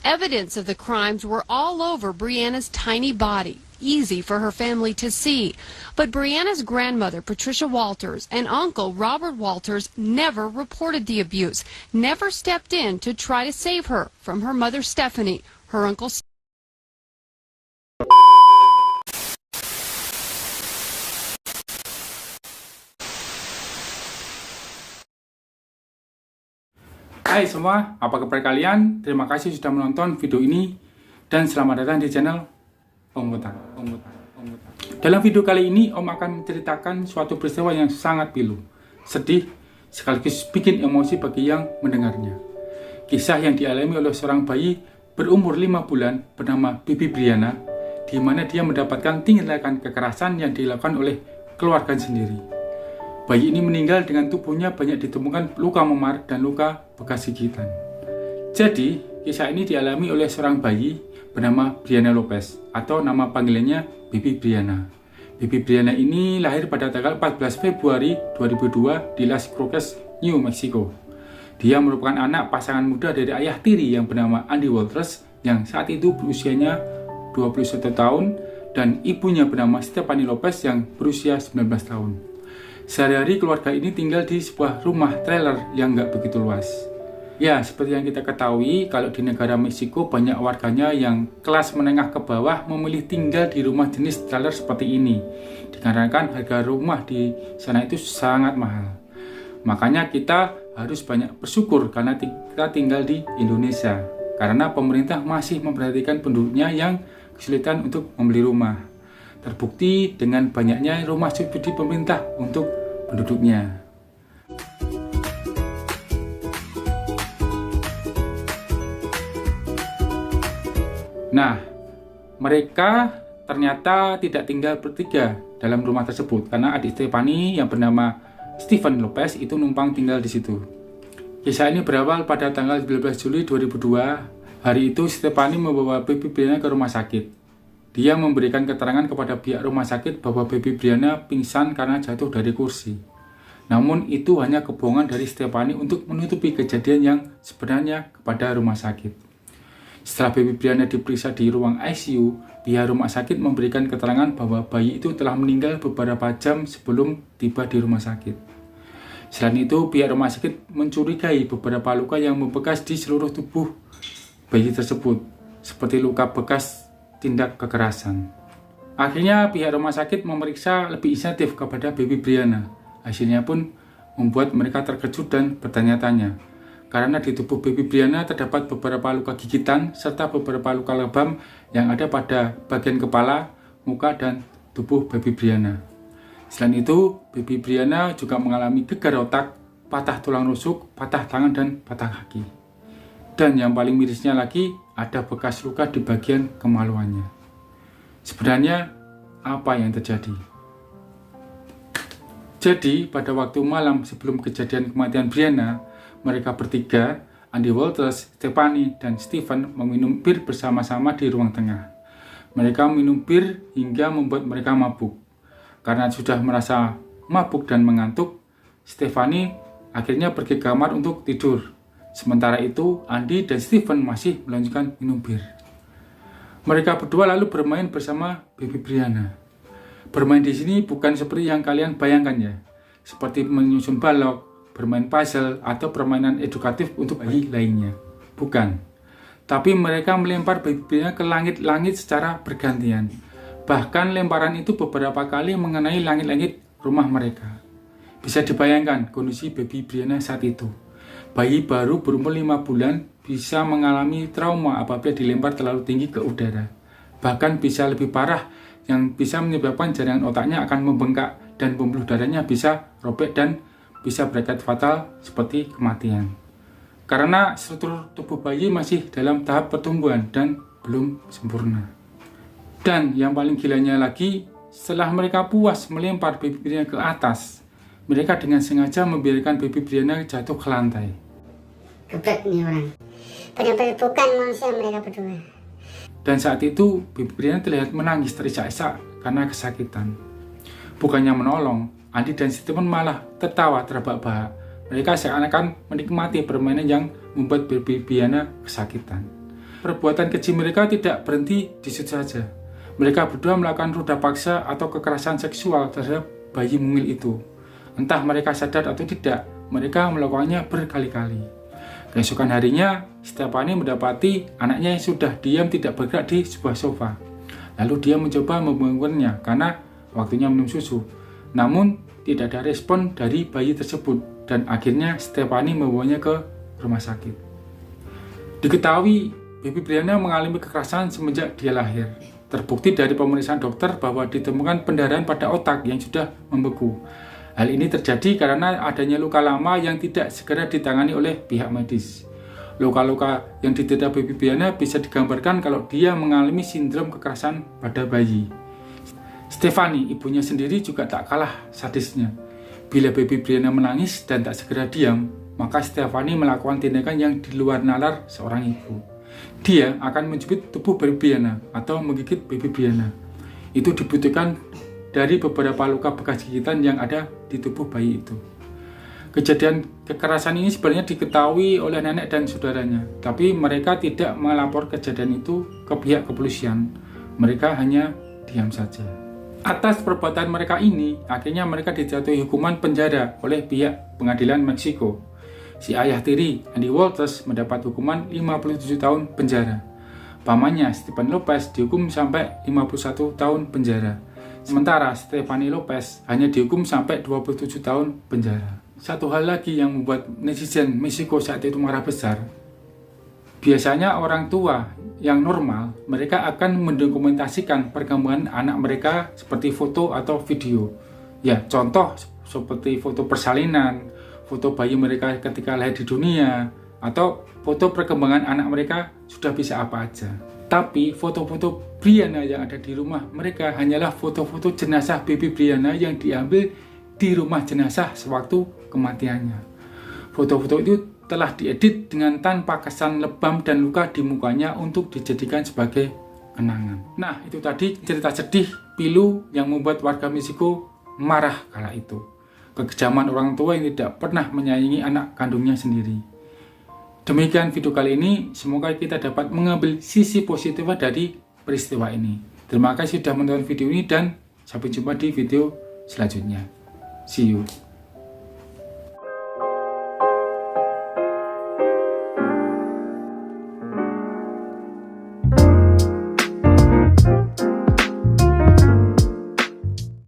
Evidence of the crimes were all over Brianna's tiny body, easy for her family to see. But Brianna's grandmother, Patricia Walters, and uncle, Robert Walters, never reported the abuse, never stepped in to try to save her from her mother, Stephanie, her uncle. Hai semua, apa kabar kalian? Terima kasih sudah menonton video ini dan selamat datang di channel Om Botak. Dalam video kali ini, Om akan menceritakan suatu peristiwa yang sangat pilu, sedih, sekaligus bikin emosi bagi yang mendengarnya. Kisah yang dialami oleh seorang bayi berumur 5 bulan bernama Bibi Briana, di mana dia mendapatkan tindakan kekerasan yang dilakukan oleh keluarga sendiri. Bayi ini meninggal dengan tubuhnya banyak ditemukan luka memar dan luka bekas gigitan. Jadi, kisah ini dialami oleh seorang bayi bernama Briana Lopez atau nama panggilannya Bibi Briana. Bibi Briana ini lahir pada tanggal 14 Februari 2002 di Las Cruces, New Mexico. Dia merupakan anak pasangan muda dari ayah tiri yang bernama Andy Walters yang saat itu berusianya 21 tahun dan ibunya bernama Stephanie Lopez yang berusia 19 tahun. Sehari-hari keluarga ini tinggal di sebuah rumah trailer yang nggak begitu luas. Ya, seperti yang kita ketahui, kalau di negara Meksiko banyak warganya yang kelas menengah ke bawah memilih tinggal di rumah jenis trailer seperti ini. Dikarenakan harga rumah di sana itu sangat mahal. Makanya kita harus banyak bersyukur karena kita tinggal di Indonesia. Karena pemerintah masih memperhatikan penduduknya yang kesulitan untuk membeli rumah. Terbukti dengan banyaknya rumah subsidi pemerintah untuk penduduknya. Nah, mereka ternyata tidak tinggal bertiga dalam rumah tersebut karena adik Stephanie yang bernama Stephen Lopez itu numpang tinggal di situ. Kisah ini berawal pada tanggal 12 Juli 2002. Hari itu Stephanie membawa Bibi Briana ke rumah sakit. Dia memberikan keterangan kepada pihak rumah sakit bahwa Bibi Briana pingsan karena jatuh dari kursi. Namun itu hanya kebohongan dari Stephanie untuk menutupi kejadian yang sebenarnya kepada rumah sakit. Setelah Bibi Briana diperiksa di ruang ICU, pihak rumah sakit memberikan keterangan bahwa bayi itu telah meninggal beberapa jam sebelum tiba di rumah sakit. Selain itu, pihak rumah sakit mencurigai beberapa luka yang membekas di seluruh tubuh bayi tersebut, seperti luka bekas tindak kekerasan. Akhirnya pihak rumah sakit memeriksa lebih insentif kepada Bibi Briana. Hasilnya pun membuat mereka terkejut dan bertanya-tanya. Karena di tubuh Bibi Briana terdapat beberapa luka gigitan serta beberapa luka lebam yang ada pada bagian kepala, muka, dan tubuh Bibi Briana. Selain itu, Bibi Briana juga mengalami gegar otak, patah tulang rusuk, patah tangan, dan patah kaki. Dan yang paling mirisnya lagi, ada bekas luka di bagian kemaluannya. Sebenarnya, apa yang terjadi? Jadi, pada waktu malam sebelum kejadian kematian Briana, mereka bertiga, Andy Walters, Stephanie, dan Stephen meminum bir bersama-sama di ruang tengah. Mereka minum bir hingga membuat mereka mabuk. Karena sudah merasa mabuk dan mengantuk, Stephanie akhirnya pergi ke kamar untuk tidur. Sementara itu, Andy dan Stephen masih melanjutkan minum bir. Mereka berdua lalu bermain bersama Bibi Briana. Bermain di sini bukan seperti yang kalian bayangkan ya, seperti menyusun balok, bermain puzzle, atau permainan edukatif untuk bayi lainnya. Bukan. Tapi mereka melempar Bibi Briana ke langit-langit secara bergantian. Bahkan lemparan itu beberapa kali mengenai langit-langit rumah mereka. Bisa dibayangkan kondisi Bibi Briana saat itu. Bayi baru berumur 5 bulan bisa mengalami trauma apabila dilempar terlalu tinggi ke udara. Bahkan bisa lebih parah yang bisa menyebabkan jaringan otaknya akan membengkak dan pembuluh darahnya bisa robek dan bisa berakibat fatal seperti kematian. Karena struktur tubuh bayi masih dalam tahap pertumbuhan dan belum sempurna. Dan yang paling gilanya lagi, setelah mereka puas melempar Bibi Briana ke atas, mereka dengan sengaja membiarkan Bibi Briana jatuh ke lantai. Gebrak nih orang. Benar-benar bukan manusia mereka berdua. Dan saat itu, Bibi Briana terlihat menangis terisak-isak karena kesakitan. Bukannya menolong, Andy dan Stephen malah tertawa terbahak-bahak. Mereka seakan-akan menikmati permainan yang membuat Bibi Briana kesakitan. Perbuatan keji mereka tidak berhenti di situ saja. Mereka berdua melakukan ruda paksa atau kekerasan seksual terhadap bayi mungil itu. Entah mereka sadar atau tidak, mereka melakukannya berkali-kali. Keesokan harinya, Stephanie mendapati anaknya yang sudah diam tidak bergerak di sebuah sofa. Lalu dia mencoba membangunnya karena waktunya minum susu. Namun, tidak ada respon dari bayi tersebut dan akhirnya Stephanie membawanya ke rumah sakit. Diketahui, baby Brianna mengalami kekerasan semenjak dia lahir. Terbukti dari pemeriksaan dokter bahwa ditemukan pendarahan pada otak yang sudah membeku. Hal ini terjadi karena adanya luka lama yang tidak segera ditangani oleh pihak medis. Luka-luka yang diderita baby Brianna bisa digambarkan kalau dia mengalami sindrom kekerasan pada bayi. Stephanie, ibunya sendiri juga tak kalah sadisnya. Bila baby Brianna menangis dan tak segera diam, maka Stephanie melakukan tindakan yang di luar nalar seorang ibu. Dia akan menjepit tubuh baby Brianna atau menggigit baby Brianna. Itu dibutuhkan dari beberapa luka bekas gigitan yang ada di tubuh bayi itu. Kejadian kekerasan ini sebenarnya diketahui oleh nenek dan saudaranya, tapi mereka tidak melapor kejadian itu ke pihak kepolisian. Mereka hanya diam saja. Atas perbuatan mereka ini, akhirnya mereka dijatuhi hukuman penjara oleh pihak pengadilan Meksiko. Si ayah tiri, Andy Walters, mendapat hukuman 57 tahun penjara. Pamannya, Stephen Lopez, dihukum sampai 51 tahun penjara. Sementara Stephanie Lopez hanya dihukum sampai 27 tahun penjara. Satu hal lagi yang membuat netizen Meksiko saat itu marah besar. Biasanya orang tua yang normal, mereka akan mendokumentasikan perkembangan anak mereka seperti foto atau video. Ya, contoh seperti foto persalinan, foto bayi mereka ketika lahir di dunia, atau foto perkembangan anak mereka sudah bisa apa aja. Tapi foto-foto Brianna yang ada di rumah mereka hanyalah foto-foto jenazah baby Brianna yang diambil di rumah jenazah sewaktu kematiannya. Foto-foto itu telah diedit dengan tanpa kesan lebam dan luka di mukanya untuk dijadikan sebagai kenangan. Nah, itu tadi cerita sedih pilu yang membuat warga Meksiko marah kala itu. Kekejaman orang tua yang tidak pernah menyayangi anak kandungnya sendiri. Demikian video kali ini, semoga kita dapat mengambil sisi positif dari peristiwa ini. Terima kasih sudah menonton video ini dan sampai jumpa di video selanjutnya. See you.